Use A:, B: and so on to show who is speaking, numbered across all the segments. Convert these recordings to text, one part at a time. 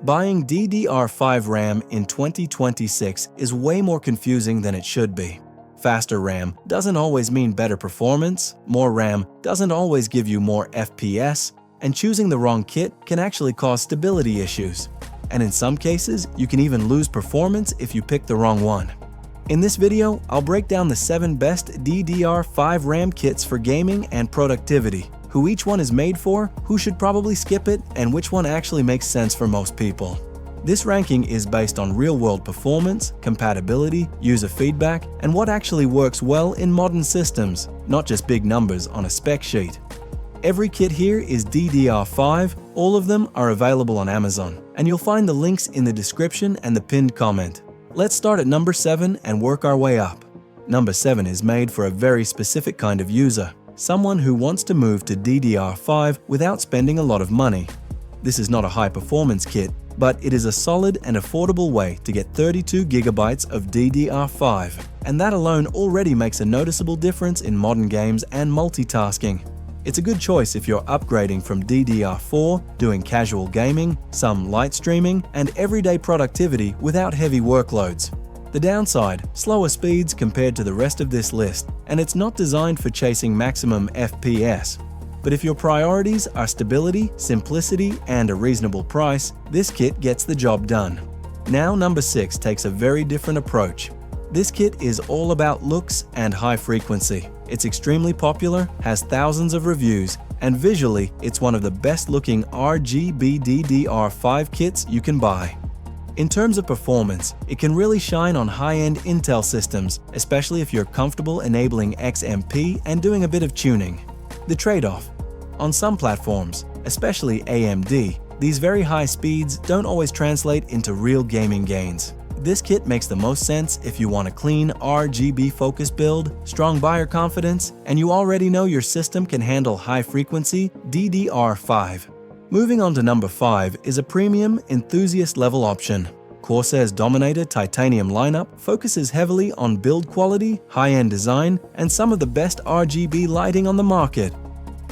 A: Buying DDR5 RAM in 2026 is way more confusing than it should be. Faster RAM doesn't always mean better performance, more RAM doesn't always give you more FPS, and choosing the wrong kit can actually cause stability issues. And in some cases, you can even lose performance if you pick the wrong one. In this video, I'll break down the 7 best DDR5 RAM kits for gaming and productivity, who each one is made for, who should probably skip it, and which one actually makes sense for most people. This ranking is based on real-world performance, compatibility, user feedback, and what actually works well in modern systems, not just big numbers on a spec sheet. Every kit here is DDR5, all of them are available on Amazon, and you'll find the links in the description and the pinned comment. Let's start at number 7 and work our way up. Number 7 is made for a very specific kind of user. Someone who wants to move to DDR5 without spending a lot of money. This is not a high-performance kit, but it is a solid and affordable way to get 32 GB of DDR5, and that alone already makes a noticeable difference in modern games and multitasking. It's a good choice if you're upgrading from DDR4, doing casual gaming, some light streaming, and everyday productivity without heavy workloads. The downside, slower speeds compared to the rest of this list, and it's not designed for chasing maximum FPS. But if your priorities are stability, simplicity, and a reasonable price, this kit gets the job done. Now number 6 takes a very different approach. This kit is all about looks and high frequency. It's extremely popular, has thousands of reviews, and visually, it's one of the best looking RGB DDR5 kits you can buy. In terms of performance, it can really shine on high-end Intel systems, especially if you're comfortable enabling XMP and doing a bit of tuning. The trade-off. On some platforms, especially AMD, these very high speeds don't always translate into real gaming gains. This kit makes the most sense if you want a clean RGB-focused build, strong buyer confidence, and you already know your system can handle high-frequency DDR5. Moving on to number 5 is a premium enthusiast level option. Corsair's Dominator titanium lineup focuses heavily on build quality, high-end design, and some of the best RGB lighting on the market.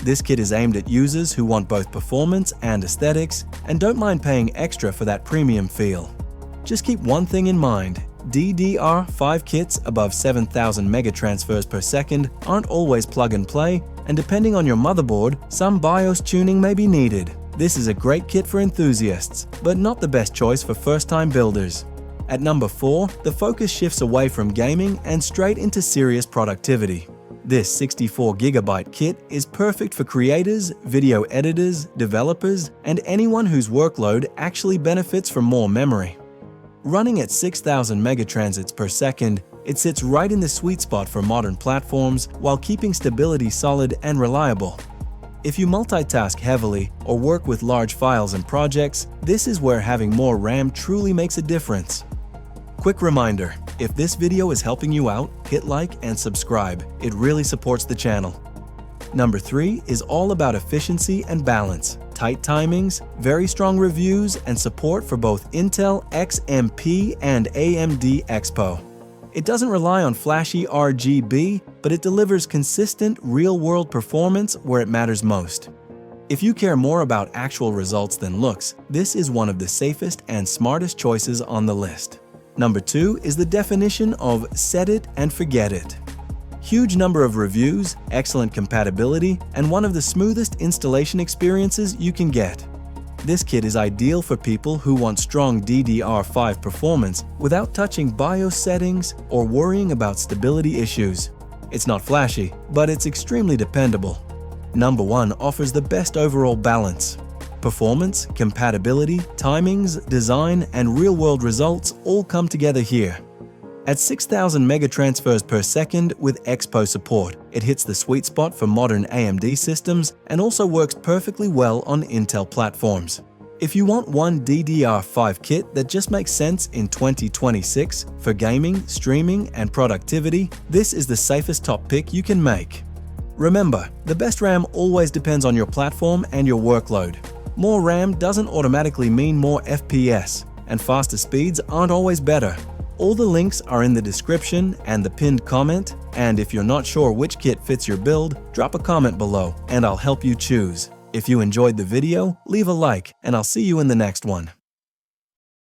A: This kit is aimed at users who want both performance and aesthetics and don't mind paying extra for that premium feel. Just keep one thing in mind. DDR5 kits above 7,000 megatransfers per second aren't always plug and play, and depending on your motherboard, some BIOS tuning may be needed. This is a great kit for enthusiasts, but not the best choice for first-time builders. At number 4, the focus shifts away from gaming and straight into serious productivity. This 64GB kit is perfect for creators, video editors, developers, and anyone whose workload actually benefits from more memory. Running at 6,000 megatransits per second, it sits right in the sweet spot for modern platforms while keeping stability solid and reliable. If you multitask heavily or work with large files and projects, this is where having more RAM truly makes a difference. Quick reminder, if this video is helping you out, hit like and subscribe. It really supports the channel. Number 3 is all about efficiency and balance, tight timings, very strong reviews, and support for both Intel XMP and AMD Expo. It doesn't rely on flashy RGB, but it delivers consistent, real-world performance where it matters most. If you care more about actual results than looks, this is one of the safest and smartest choices on the list. Number 2 is the definition of set it and forget it. Huge number of reviews, excellent compatibility, and one of the smoothest installation experiences you can get. This kit is ideal for people who want strong DDR5 performance without touching BIOS settings or worrying about stability issues. It's not flashy, but it's extremely dependable. Number 1 offers the best overall balance. Performance, compatibility, timings, design, and real-world results all come together here. At 6,000 megatransfers per second with Expo support, it hits the sweet spot for modern AMD systems and also works perfectly well on Intel platforms. If you want one DDR5 kit that just makes sense in 2026 for gaming, streaming, and productivity, this is the safest top pick you can make. Remember, the best RAM always depends on your platform and your workload. More RAM doesn't automatically mean more FPS, and faster speeds aren't always better. All the links are in the description and the pinned comment, and if you're not sure which kit fits your build, drop a comment below and I'll help you choose. If you enjoyed the video, leave a like and I'll see you in the next one.